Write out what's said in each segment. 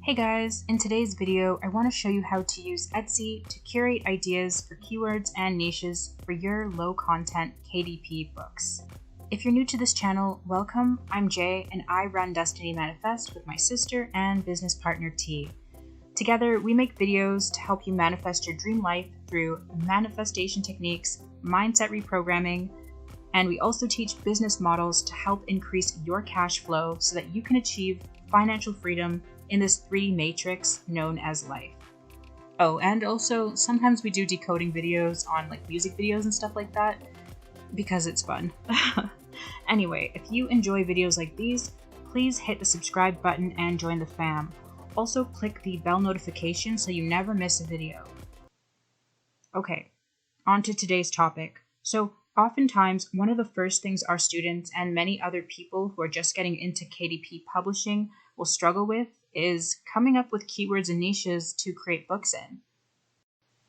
Hey guys, in today's video, I want to show you how to use Etsy to curate ideas for keywords and niches for your low content KDP books. If you're new to this channel, welcome. I'm Jay and I run Destiny Manifest with my sister and business partner T. Together, we make videos to help you manifest your dream life through manifestation techniques, mindset reprogramming, and we also teach business models to help increase your cash flow so that you can achieve financial freedom in this 3D matrix known as life. Oh, and also sometimes we do decoding videos on like music videos and stuff like that because it's fun. Anyway, if you enjoy videos like these, please hit the subscribe button and join the fam. Also click the bell notification so you never miss a video. Okay, on to today's topic. So oftentimes, one of the first things our students and many other people who are just getting into KDP publishing will struggle with is coming up with keywords and niches to create books in.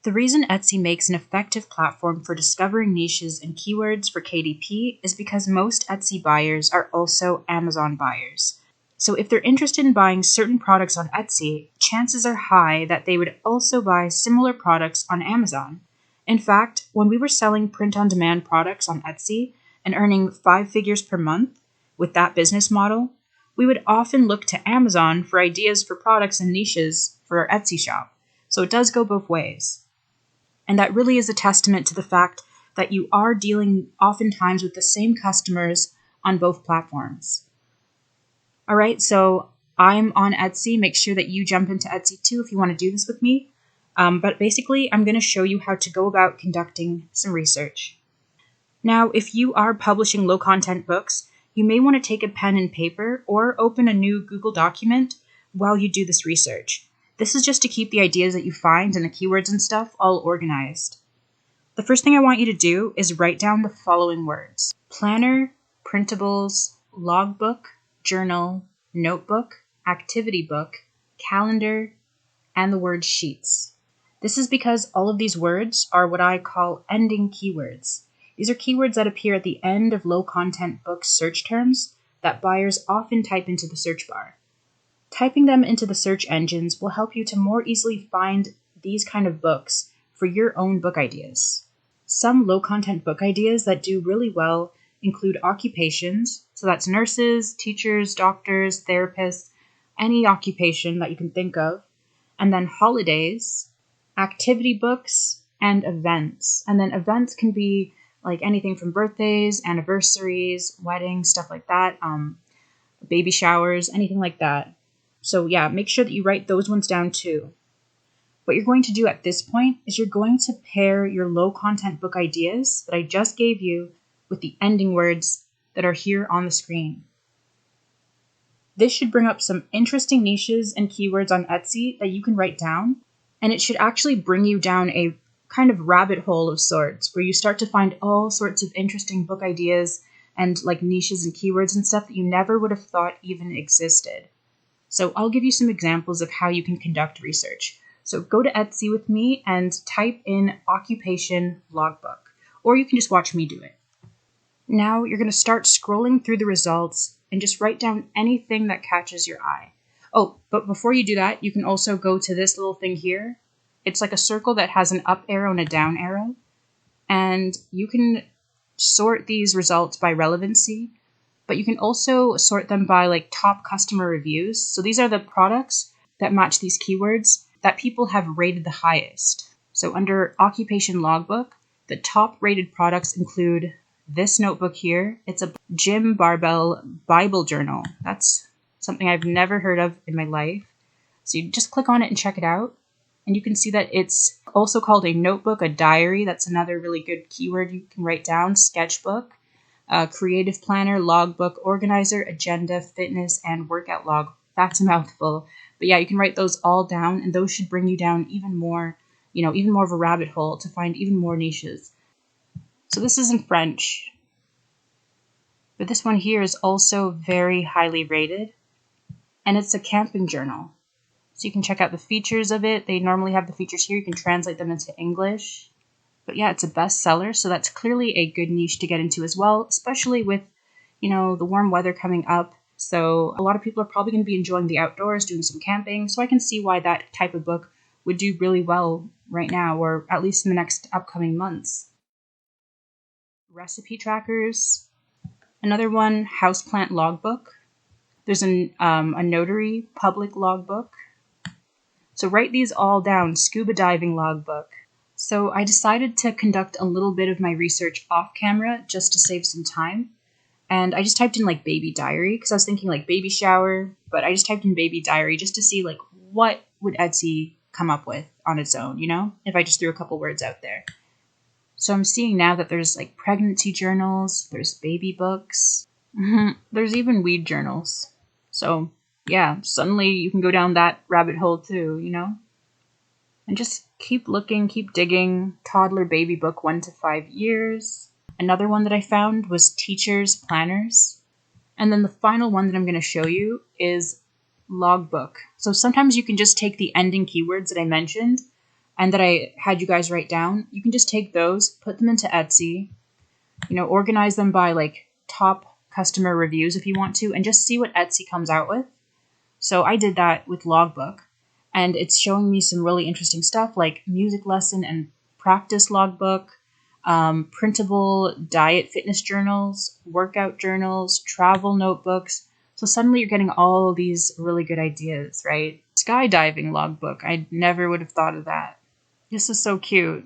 The reason Etsy makes an effective platform for discovering niches and keywords for KDP is because most Etsy buyers are also Amazon buyers. So if they're interested in buying certain products on Etsy, chances are high that they would also buy similar products on Amazon. In fact, when we were selling print-on-demand products on Etsy and earning 5 figures per month with that business model, we would often look to Amazon for ideas for products and niches for our Etsy shop. So it does go both ways. And that really is a testament to the fact that you are dealing oftentimes with the same customers on both platforms. All right, so I'm on Etsy. Make sure that you jump into Etsy too if you want to do this with me. But basically, I'm going to show you how to go about conducting some research. Now, if you are publishing low-content books, you may want to take a pen and paper or open a new Google document while you do this research. This is just to keep the ideas that you find and the keywords and stuff all organized. The first thing I want you to do is write down the following words: planner, printables, logbook, journal, notebook, activity book, calendar, and the word sheets. This is because all of these words are what I call ending keywords. These are keywords that appear at the end of low-content book search terms that buyers often type into the search bar. Typing them into the search engines will help you to more easily find these kind of books for your own book ideas. Some low-content book ideas that do really well include occupations, so that's nurses, teachers, doctors, therapists, any occupation that you can think of, and then holidays, activity books, and events. And then events can be like anything from birthdays, anniversaries, weddings, stuff like that, baby showers, anything like that. So yeah, make sure that you write those ones down too. What you're going to do at this point is you're going to pair your low content book ideas that I just gave you with the ending words that are here on the screen. This should bring up some interesting niches and keywords on Etsy that you can write down, and it should actually bring you down a kind of rabbit hole of sorts where you start to find all sorts of interesting book ideas and like niches and keywords and stuff that you never would have thought even existed. So I'll give you some examples of how you can conduct research. So go to Etsy with me and type in occupation logbook, or you can just watch me do it. Now you're going to start scrolling through the results and just write down anything that catches your eye. Oh, but before you do that, you can also go to this little thing here. It's like a circle that has an up arrow and a down arrow. And you can sort these results by relevancy, but you can also sort them by like top customer reviews. So these are the products that match these keywords that people have rated the highest. So under occupation logbook, the top rated products include this notebook here. It's a Jim Barbell Bible journal. That's something I've never heard of in my life. So you just click on it and check it out. And you can see that it's also called a notebook, a diary. That's another really good keyword you can write down. Sketchbook, creative planner, logbook, organizer, agenda, fitness, and workout log. That's a mouthful. But yeah, you can write those all down, and those should bring you down even more of a rabbit hole to find even more niches. So this is in French. But this one here is also very highly rated, and it's a camping journal. So you can check out the features of it. They normally have the features here. You can translate them into English. But yeah, it's a bestseller, so that's clearly a good niche to get into as well, especially with, the warm weather coming up. So a lot of people are probably going to be enjoying the outdoors, doing some camping. So I can see why that type of book would do really well right now, or at least in the next upcoming months. Recipe trackers. Another one, houseplant logbook. There's a notary public logbook. So write these all down. Scuba diving logbook. So I decided to conduct a little bit of my research off camera just to save some time. And I just typed in like baby diary because I was thinking like baby shower, but I just typed in baby diary just to see like what would Etsy come up with on its own, if I just threw a couple words out there. So I'm seeing now that there's like pregnancy journals, there's baby books, there's even weed journals. So yeah, suddenly you can go down that rabbit hole too, And just keep looking, keep digging. Toddler baby book 1 to 5 years. Another one that I found was teachers' planners. And then the final one that I'm going to show you is logbook. So sometimes you can just take the ending keywords that I mentioned and that I had you guys write down. You can just take those, put them into Etsy, organize them by like top customer reviews if you want to, and just see what Etsy comes out with. So I did that with logbook, and it's showing me some really interesting stuff like music lesson and practice logbook, printable diet fitness journals, workout journals, travel notebooks. So suddenly you're getting all these really good ideas, right? Skydiving logbook. I never would have thought of that. This is so cute.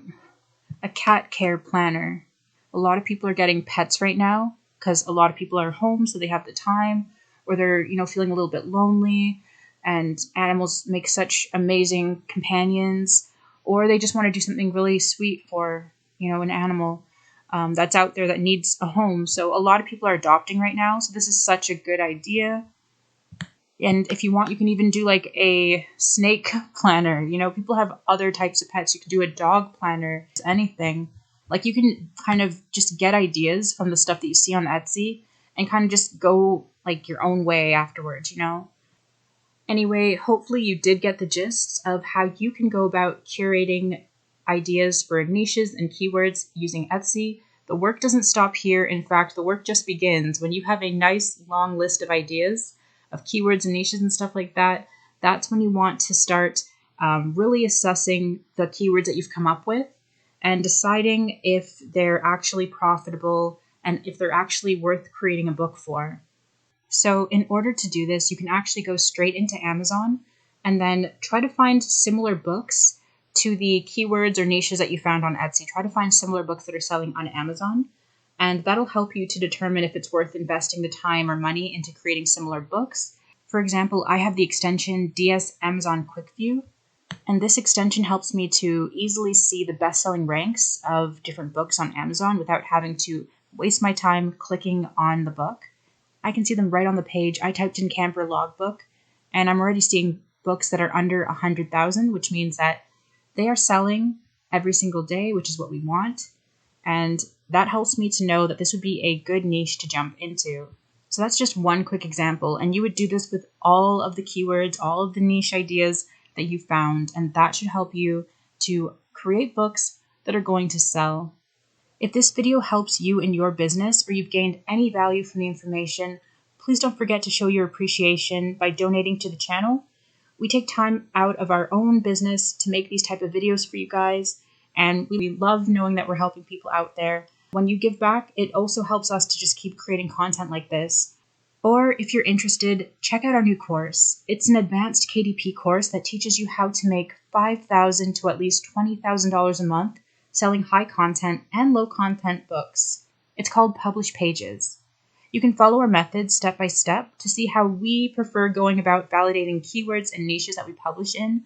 A cat care planner. A lot of people are getting pets right now because a lot of people are home, so they have the time, or they're, feeling a little bit lonely, and animals make such amazing companions, or they just want to do something really sweet for, an animal that's out there that needs a home. So a lot of people are adopting right now, so this is such a good idea. And if you want, you can even do like a snake planner. People have other types of pets. You could do a dog planner, anything. Like you can kind of just get ideas from the stuff that you see on Etsy and kind of just go like your own way afterwards, Anyway, hopefully you did get the gist of how you can go about curating ideas for niches and keywords using Etsy. The work doesn't stop here. In fact, the work just begins. When you have a nice long list of ideas of keywords and niches and stuff like that, that's when you want to start really assessing the keywords that you've come up with and deciding if they're actually profitable and if they're actually worth creating a book for. So in order to do this, you can actually go straight into Amazon and then try to find similar books to the keywords or niches that you found on Etsy. Try to find similar books that are selling on Amazon, and that'll help you to determine if it's worth investing the time or money into creating similar books. For example, I have the extension DS Amazon Quick View, and this extension helps me to easily see the best-selling ranks of different books on Amazon without having to waste my time clicking on the book. I can see them right on the page. I typed in camper logbook, and I'm already seeing books that are under 100,000, which means that they are selling every single day, which is what we want. And that helps me to know that this would be a good niche to jump into. So that's just one quick example. And you would do this with all of the keywords, all of the niche ideas that you found. And that should help you to create books that are going to sell. If this video helps you in your business or you've gained any value from the information, please don't forget to show your appreciation by donating to the channel. We take time out of our own business to make these type of videos for you guys, and we love knowing that we're helping people out there. When you give back, it also helps us to just keep creating content like this. Or if you're interested, check out our new course. It's an advanced KDP course that teaches you how to make $5,000 to at least $20,000 a month selling high content and low content books. It's called Publish Pages. You can follow our methods step by step to see how we prefer going about validating keywords and niches that we publish in.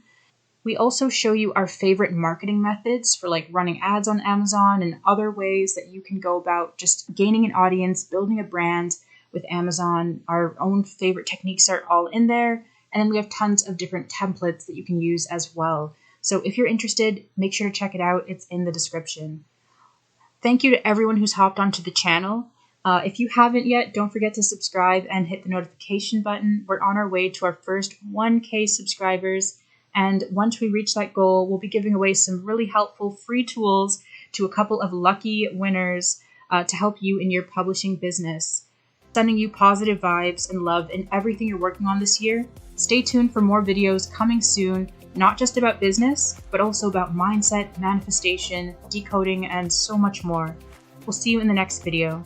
We also show you our favorite marketing methods for like running ads on Amazon and other ways that you can go about just gaining an audience, building a brand with Amazon. Our own favorite techniques are all in there. And then we have tons of different templates that you can use as well. So if you're interested, make sure to check it out. It's in the description. Thank you to everyone who's hopped onto the channel. If you haven't yet, don't forget to subscribe and hit the notification button. We're on our way to our first 1K subscribers. And once we reach that goal, we'll be giving away some really helpful free tools to a couple of lucky winners to help you in your publishing business. sending you positive vibes and love in everything you're working on this year. Stay tuned for more videos coming soon, not just about business, but also about mindset, manifestation, decoding, and so much more. We'll see you in the next video.